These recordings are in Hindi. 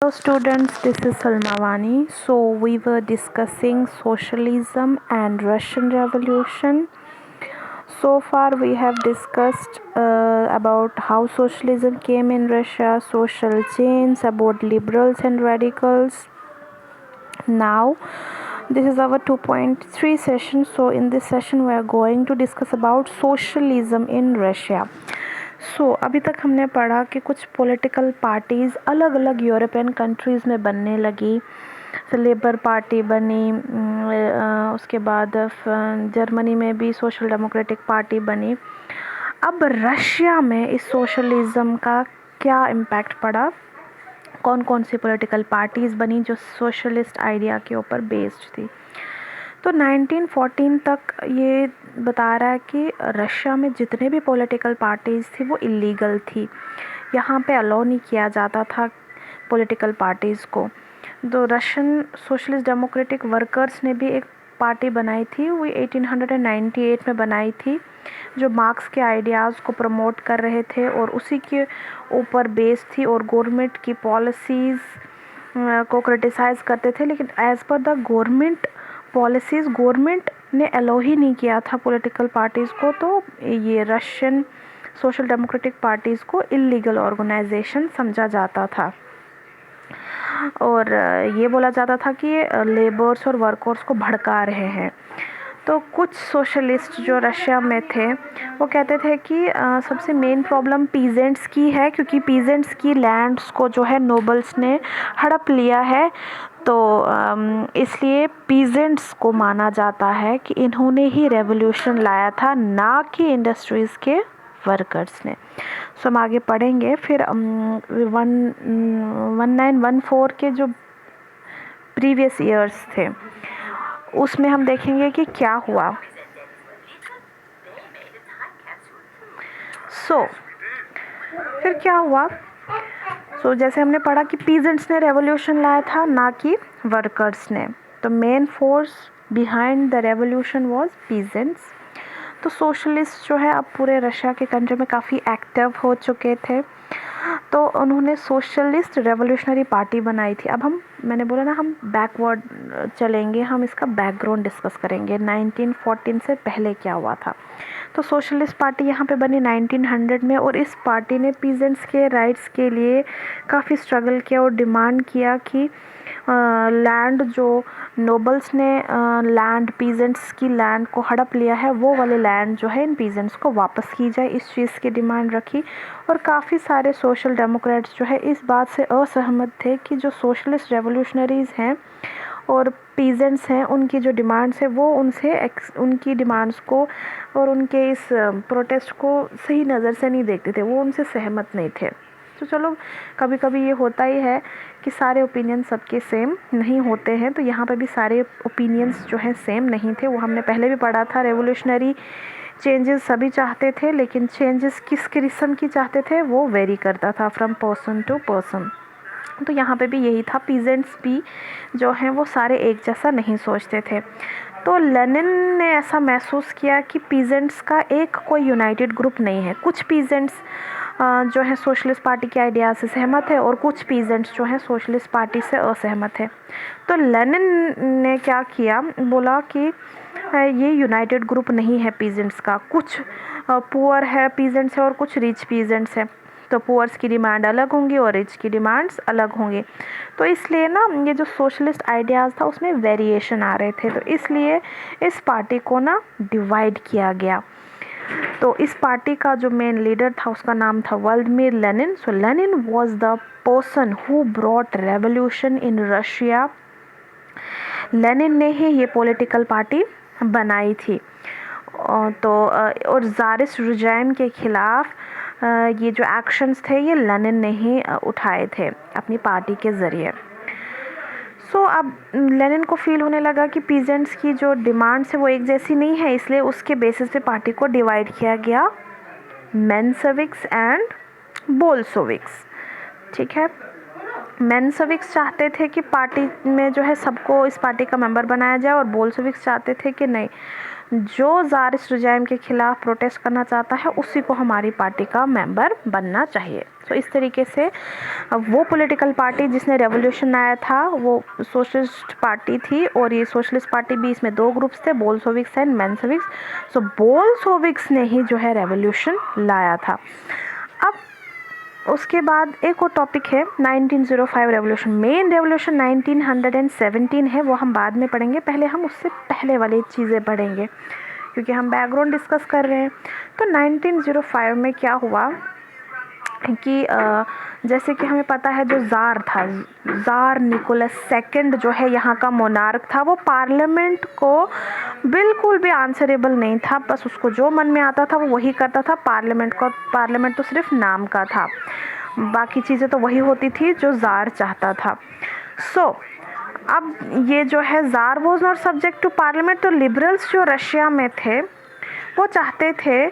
Hello students, this is Salma Wani. So we were discussing socialism and Russian Revolution. So far we have discussed about how socialism came in Russia, social change, about liberals and radicals. Now this is our 2.3 session. So in this session we are going to discuss about socialism in Russia. अभी तक हमने पढ़ा कि कुछ पॉलिटिकल पार्टीज़ अलग अलग यूरोपियन कंट्रीज़ में बनने लगी। लेबर पार्टी बनी, उसके बाद जर्मनी में भी सोशल डेमोक्रेटिक पार्टी बनी। अब रशिया में इस सोशलिज़म का क्या इम्पैक्ट पड़ा, कौन कौन सी पॉलिटिकल पार्टीज़ बनी जो सोशलिस्ट आइडिया के ऊपर बेस्ड थी। तो 1914 तक ये बता रहा है कि रशिया में जितने भी पॉलिटिकल पार्टीज़ थी वो इलीगल थी, यहाँ पे अलाउ नहीं किया जाता था पॉलिटिकल पार्टीज़ को। तो रशियन सोशलिस्ट डेमोक्रेटिक वर्कर्स ने भी एक पार्टी बनाई थी, वो 1898 में बनाई थी, जो मार्क्स के आइडियाज़ को प्रमोट कर रहे थे और उसी के ऊपर बेस थी और गवर्नमेंट की पॉलिसीज़ को क्रिटिसाइज़ करते थे। लेकिन as per the government policies government ने अलाउ ही नहीं किया था पॉलिटिकल पार्टीज़ को, तो ये रशियन सोशल डेमोक्रेटिक पार्टीज़ को इलीगल ऑर्गेनाइजेशन समझा जाता था और ये बोला जाता था कि ये लेबर्स और वर्कर्स को भड़का रहे हैं। तो कुछ सोशलिस्ट जो रशिया में थे वो कहते थे कि सबसे मेन प्रॉब्लम पीजेंट्स की है, क्योंकि पीजेंट्स की लैंड्स को जो है नोबल्स ने हड़प लिया है। तो इसलिए पीजेंट्स को माना जाता है कि इन्होंने ही रेवोल्यूशन लाया था, ना कि इंडस्ट्रीज़ के वर्कर्स ने। सो हम आगे पढ़ेंगे। फिर 1914 के जो प्रीवियस ईयर्स थे उसमें हम देखेंगे कि क्या हुआ। फिर क्या हुआ। जैसे हमने पढ़ा कि पीजेंट्स ने रेवोल्यूशन लाया था, ना कि वर्कर्स ने। तो main force behind the revolution was peasants. तो सोशलिस्ट जो है अब पूरे रशिया के कंट्री में काफ़ी एक्टिव हो चुके थे, तो उन्होंने सोशलिस्ट रेवोल्यूशनरी पार्टी बनाई थी। अब मैंने बोला ना, हम बैकवर्ड चलेंगे, हम इसका बैकग्राउंड डिस्कस करेंगे 1914 से पहले क्या हुआ था। तो सोशलिस्ट पार्टी यहाँ पे बनी 1900 में और इस पार्टी ने पीजेंट्स के राइट्स के लिए काफ़ी स्ट्रगल किया और डिमांड किया कि लैंड जो नोबल्स ने लैंड पीजेंट्स की लैंड को हड़प लिया है, वो वाले लैंड जो है इन पीजेंट्स को वापस की जाए, इस चीज़ की डिमांड रखी। और काफ़ी सारे सोशल डेमोक्रेट्स जो है इस बात से असहमत थे कि जो सोशलिस्ट रेवोल्यूशनरीज़ हैं और पीजेंट्स हैं, उनकी जो डिमांड्स है वो उनकी डिमांड्स को और उनके इस प्रोटेस्ट को सही नज़र से नहीं देखते थे, वो उनसे सहमत नहीं थे। तो चलो, कभी कभी ये होता ही है कि सारे ओपिनियन सबके सेम नहीं होते हैं। तो यहाँ पे भी सारे ओपिनियंस जो हैं सेम नहीं थे, वो हमने पहले भी पढ़ा था। रेवोल्यूशनरी चेंजेस सभी चाहते थे, लेकिन चेंजेस किस किस्म की चाहते थे वो वेरी करता था फ्रॉम पर्सन टू पर्सन। तो यहाँ पे भी यही था, पीजेंट्स भी जो हैं वो सारे एक जैसा नहीं सोचते थे। तो लेनिन ने ऐसा महसूस किया कि पीजेंट्स का एक कोई यूनाइटेड ग्रुप नहीं है। कुछ पीजेंट्स जो है सोशलिस्ट पार्टी के आइडिया से सहमत है और कुछ पीजेंट्स जो हैं सोशलिस्ट पार्टी से असहमत है। तो लेनिन ने क्या किया, बोला कि ये यूनाइटेड ग्रुप नहीं है पीजेंट्स का, कुछ पुअर है पीजेंट्स है और कुछ रिच पीजेंट्स है। तो पुअर्स की डिमांड अलग होंगी और रिच की डिमांड्स अलग होंगी। तो इसलिए ना ये जो सोशलिस्ट आइडियाज़ था उसमें वेरिएशन आ रहे थे, तो इसलिए इस पार्टी को ना डिवाइड किया गया। तो इस पार्टी का जो मेन लीडर था उसका नाम था Vladimir Lenin. So Lenin was the person who brought revolution in Russia. Lenin ने ही ये पॉलिटिकल पार्टी बनाई थी। और ज़ारिस्ट रिजाइम के खिलाफ ये जो एक्शंस थे ये लेनिन ने ही उठाए थे अपनी पार्टी के ज़रिए। अब लेनिन को फील होने लगा कि पीजेंट्स की जो डिमांड्स है वो एक जैसी नहीं है, इसलिए उसके बेसिस पे पार्टी को डिवाइड किया गया, मेंशेविक्स एंड बोल्शेविक्स। ठीक है, मेंशेविक्स चाहते थे कि पार्टी में जो है सबको इस पार्टी का मेंबर बनाया जाए और बोल्शेविक्स चाहते थे कि नहीं, जो ज़ारिस्ट रिजाइम के खिलाफ प्रोटेस्ट करना चाहता है उसी को हमारी पार्टी का मेंबर बनना चाहिए। तो इस तरीके से वो पॉलिटिकल पार्टी जिसने रेवोल्यूशन लाया था वो सोशलिस्ट पार्टी थी, और ये सोशलिस्ट पार्टी भी, इसमें दो ग्रुप्स थे, बोल्शेविक्स एंड मेंशेविक्स। सो बोल्शेविक्स ने ही जो है रेवोल्यूशन लाया था। अब उसके बाद एक और टॉपिक है 1905 रेवोल्यूशन। मेन रेवोल्यूशन 1917 है, वो हम बाद में पढ़ेंगे, पहले हम उससे पहले वाली चीज़ें पढ़ेंगे क्योंकि हम बैकग्राउंड डिस्कस कर रहे हैं। तो 1905 में क्या हुआ कि जैसे कि हमें पता है जो ज़ार था, ज़ार निकोलस सेकंड जो है यहाँ का मोनार्क था, वो पार्लियामेंट को बिल्कुल भी आंसरेबल नहीं था, बस उसको जो मन में आता था वो वही करता था। पार्लियामेंट तो सिर्फ नाम का था, बाकी चीज़ें तो वही होती थी जो ज़ार चाहता था। अब ये जो है tsar was not subject to parliament. तो लिबरल्स जो रशिया में थे वो चाहते थे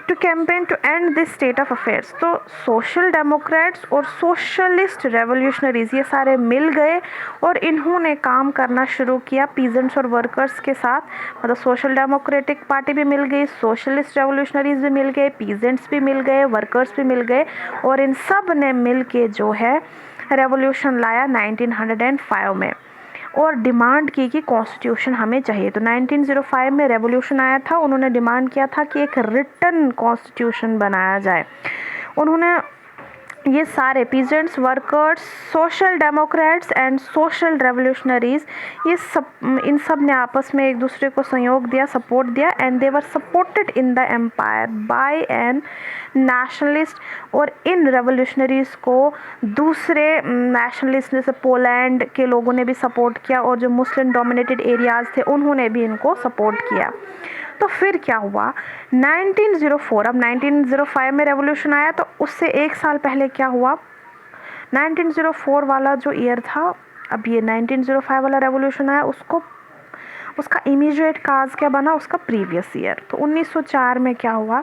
to campaign to end this state of affairs. तो सोशल डेमोक्रेट्स और सोशलिस्ट रेवोल्यूशनरीज ये सारे मिल गए और इन्होंने काम करना शुरू किया पीजेंट्स और वर्कर्स के साथ। मतलब सोशल डेमोक्रेटिक पार्टी भी मिल गई, सोशलिस्ट रेवोल्यूशनरीज भी मिल गए, पीजेंट्स भी मिल गए, वर्कर्स भी मिल गए, और इन सब ने मिल के जो है रेवोल्यूशन लाया 1905 में, और डिमांड की कि कॉन्स्टिट्यूशन हमें चाहिए। तो 1905 में रेवोल्यूशन आया था, उन्होंने डिमांड किया था कि एक रिटन कॉन्स्टिट्यूशन बनाया जाए। उन्होंने ये सारे peasants, workers, social Democrats and social revolutionaries, ये सब, इन सब ने आपस में एक दूसरे को सहयोग दिया, सपोर्ट दिया, and they were supported in the empire by an nationalist. और इन रेवोल्यूशनरीज को दूसरे नेशनलिस्ट जैसे पोलैंड के लोगों ने भी सपोर्ट किया, और जो मुस्लिम डोमिनेटेड एरियाज़ थे उन्होंने भी इनको सपोर्ट किया। तो फिर क्या हुआ 1904, अब 1905 में रेवोल्यूशन आया, तो उससे एक साल पहले क्या हुआ 1904 वाला जो ईयर था, अब ये 1905 वाला रेवोल्यूशन आया, उसका इमीडिएट काज क्या बना, उसका प्रीवियस ईयर। तो 1904 में क्या हुआ,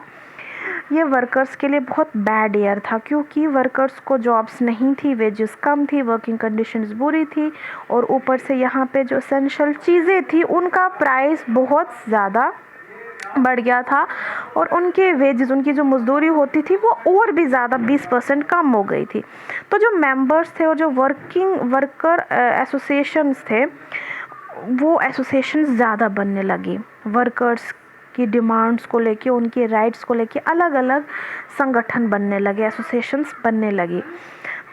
ये वर्कर्स के लिए बहुत बैड ईयर था, क्योंकि वर्कर्स को जॉब्स नहीं थी, वेजेस कम थी, वर्किंग कंडीशंस बुरी थी, और ऊपर से यहाँ पे जो एसेंशियल चीज़ें थी उनका प्राइस बहुत ज़्यादा बढ़ गया था, और उनके वेजेस, उनकी जो मजदूरी होती थी वो और भी ज़्यादा 20% कम हो गई थी। तो जो मेंबर्स थे और जो वर्कर एसोसिएशंस थे, वो एसोसिएशंस ज़्यादा बनने लगी। वर्कर्स की डिमांड्स को लेके, उनके राइट्स को लेके अलग अलग संगठन बनने लगे, एसोसिएशंस बनने लगी।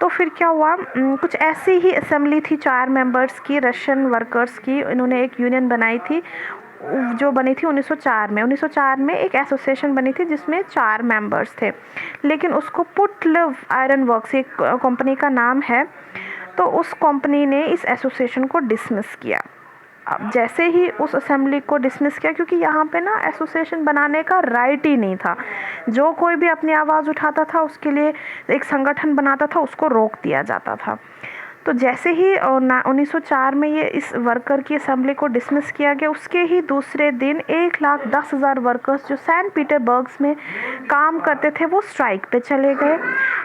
तो फिर क्या हुआ, कुछ ऐसी ही असेंबली थी 4 मेंबर्स की, रशियन वर्कर्स की, इन्होंने एक यूनियन बनाई थी, जो बनी थी 1904 में। 1904 में एक एसोसिएशन बनी थी जिसमें 4 मेंबर्स थे, लेकिन उसको पुटलिव आयरन वर्क्स, एक कंपनी का नाम है, तो उस कंपनी ने इस एसोसिएशन को डिसमिस किया। अब जैसे ही उस असेंबली को डिसमिस किया, क्योंकि यहाँ पे ना एसोसिएशन बनाने का राइट ही नहीं था, जो कोई भी अपनी आवाज़ उठाता था उसके लिए एक संगठन बनाता था, उसको रोक दिया जाता था। तो जैसे ही 1904 में ये इस वर्कर की असेंबली को डिसमिस किया गया, उसके ही दूसरे दिन 1,10,000 वर्कर्स जो सेंट पीटरबर्ग्स में काम करते थे वो स्ट्राइक पे चले गए,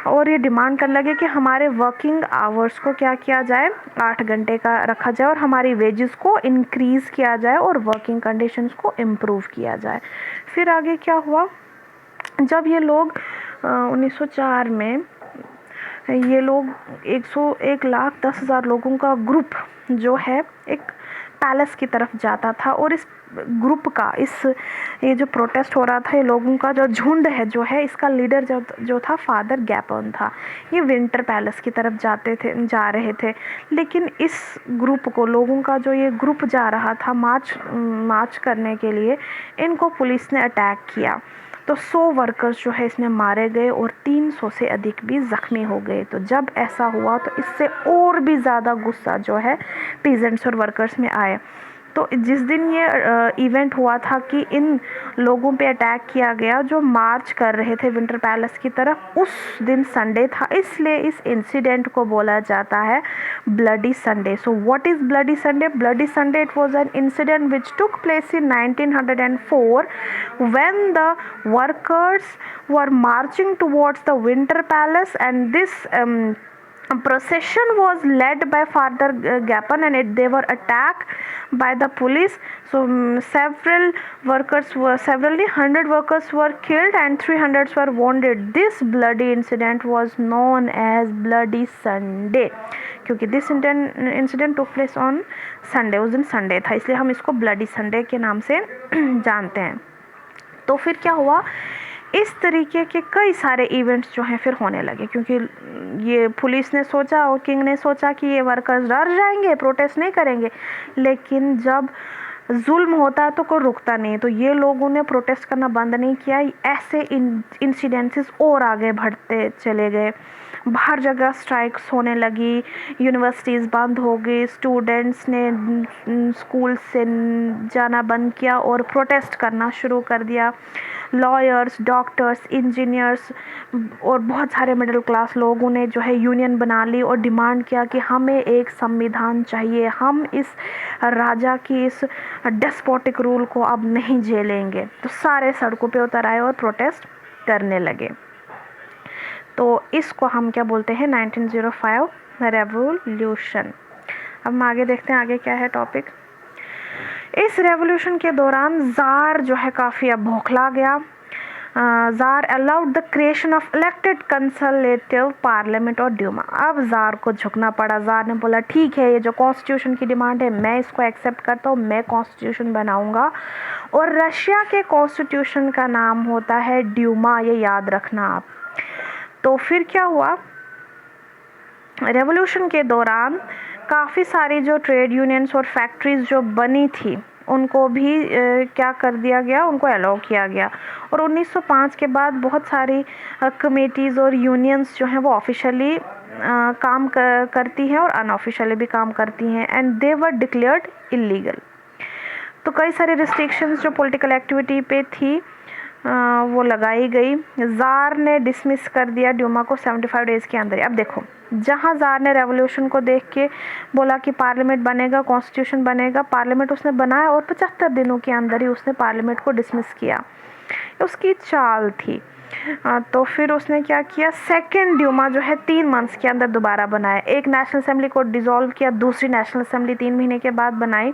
और ये डिमांड करने लगे कि हमारे वर्किंग आवर्स को क्या किया जाए, 8 घंटे का रखा जाए, और हमारी वेजेस को इंक्रीज़ किया जाए, और वर्किंग कंडीशंस को इम्प्रूव किया जाए। फिर आगे क्या हुआ, जब ये लोग 1904 में ये लोग 1,10,000 लोगों का ग्रुप जो है एक पैलेस की तरफ जाता था, और इस ग्रुप का, ये जो प्रोटेस्ट हो रहा था, ये लोगों का जो झुंड है जो है, इसका लीडर जो था फादर गैपन था। ये विंटर पैलेस की तरफ जा रहे थे, लेकिन इस ग्रुप को, लोगों का जो ये ग्रुप जा रहा था मार्च करने के लिए, इनको पुलिस ने अटैक किया। तो 100 वर्कर्स जो है इसमें मारे गए, और 300 से अधिक भी ज़ख्मी हो गए। तो जब ऐसा हुआ तो इससे और भी ज़्यादा गुस्सा जो है पीजेंट्स और वर्कर्स में आए। तो जिस दिन ये इवेंट हुआ था कि इन लोगों पे अटैक किया गया जो मार्च कर रहे थे विंटर पैलेस की तरफ, उस दिन संडे था, इसलिए इस इंसिडेंट को बोला जाता है bloody Sunday. So what is bloody Sunday? Bloody Sunday, it was an incident which took place in 1904 when the workers were marching towards the winter palace, and this procession was led by Father Gapan, and they were attacked by the police. So severally 100 workers were killed and 300 were wounded. This bloody incident was known as Bloody Sunday, क्योंकि this incident took place on Sunday. उस दिन संडे था, इसलिए हम इसको ब्लडी संडे के नाम से जानते हैं. तो फिर क्या हुआ, इस तरीके के कई सारे इवेंट्स जो हैं फिर होने लगे, क्योंकि ये पुलिस ने सोचा और किंग ने सोचा कि ये वर्कर्स डर जाएंगे, प्रोटेस्ट नहीं करेंगे. लेकिन जब जुल्म होता है तो कोई रुकता नहीं, तो ये लोगों ने प्रोटेस्ट करना बंद नहीं किया. ऐसे इंसिडेंसेस और आगे बढ़ते चले गए. हर जगह स्ट्राइक्स होने लगी, यूनिवर्सिटीज़ बंद हो गई, स्टूडेंट्स ने स्कूल से जाना बंद किया और प्रोटेस्ट करना शुरू कर दिया. लॉयर्स, डॉक्टर्स, इंजीनियर्स और बहुत सारे मिडिल क्लास लोगों ने जो है यूनियन बना ली और डिमांड किया कि हमें एक संविधान चाहिए, हम इस राजा की इस डेस्पोटिक रूल को अब नहीं झेलेंगे. तो सारे सड़कों पे उतर आए और प्रोटेस्ट करने लगे. तो इसको हम क्या बोलते हैं, 1905 रेवोल्यूशन. अब हम आगे देखते हैं आगे क्या है टॉपिक. इस रेवोल्यूशन के दौरान ज़ार जो है काफ़ी अब बौखला गया. Tsar allowed the creation of elected consultative parliament और ड्यूमा. अब ज़ार को झुकना पड़ा. ज़ार ने बोला ठीक है, ये जो कॉन्स्टिट्यूशन की डिमांड है मैं इसको एक्सेप्ट करता हूँ, मैं कॉन्स्टिट्यूशन बनाऊँगा. और रशिया के कॉन्स्टिट्यूशन का नाम होता है ड्यूमा, ये याद रखना आप. तो फिर क्या हुआ, रेवोल्यूशन के दौरान काफ़ी सारी जो ट्रेड यूनियंस और फैक्ट्रीज़ जो बनी थी उनको भी क्या कर दिया गया, उनको अलाउ किया गया. और 1905 के बाद बहुत सारी कमेटीज़ और यूनियंस जो हैं वो ऑफिशियली काम करती हैं और अनऑफिशियली भी काम करती हैं. And they were declared illegal. तो कई सारी रिस्ट्रिक्शंस जो पॉलिटिकल एक्टिविटी पे थी वो लगाई गई. ज़ार ने डिसमिस कर दिया ड्यूमा को 75 डेज़ के अंदर. अब देखो, जहाँ ज़ार ने रेवोल्यूशन को देख के बोला कि पार्लियामेंट बनेगा, कॉन्स्टिट्यूशन बनेगा, पार्लियामेंट उसने बनाया और 75 दिनों के अंदर ही उसने पार्लियामेंट को डिसमिस किया. उसकी चाल थी. तो फिर उसने क्या किया, सेकेंड ड्यूमा जो है 3 मंथ्स के अंदर दोबारा बनाया. एक नेशनल असेंबली को डिसॉल्व किया, दूसरी नेशनल असेंबली 3 महीने के बाद बनाई.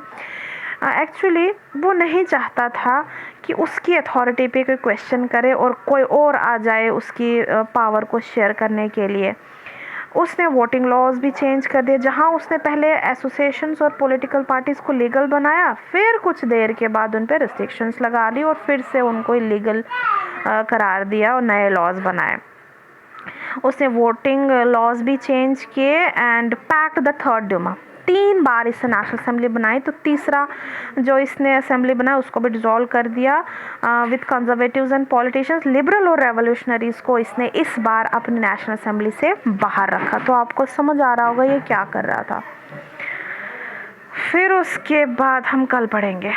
एक्चुअली वो नहीं चाहता था कि उसकी अथॉरिटी पे कोई क्वेश्चन करे और कोई और आ जाए उसकी पावर को शेयर करने के लिए. उसने वोटिंग लॉज भी चेंज कर दिए. जहां उसने पहले एसोसिएशंस और पॉलिटिकल पार्टीज़ को लीगल बनाया, फिर कुछ देर के बाद उन पे रिस्ट्रिक्शंस लगा दी और फिर से उनको इलीगल करार दिया और नए लॉज बनाए. उसने वोटिंग लॉज भी चेंज किए and packed the third Duma. 3 बार इसने नेशनल असेंबली बनाई, तो तीसरा जो इसने असेंबली बनाया उसको भी डिसॉल्व कर दिया. With conservatives and politicians, liberal और रेवोल्यूशनरीज को इसने इस बार अपनी नेशनल असेंबली से बाहर रखा. तो आपको समझ आ रहा होगा ये क्या कर रहा था. फिर उसके बाद हम कल पढ़ेंगे.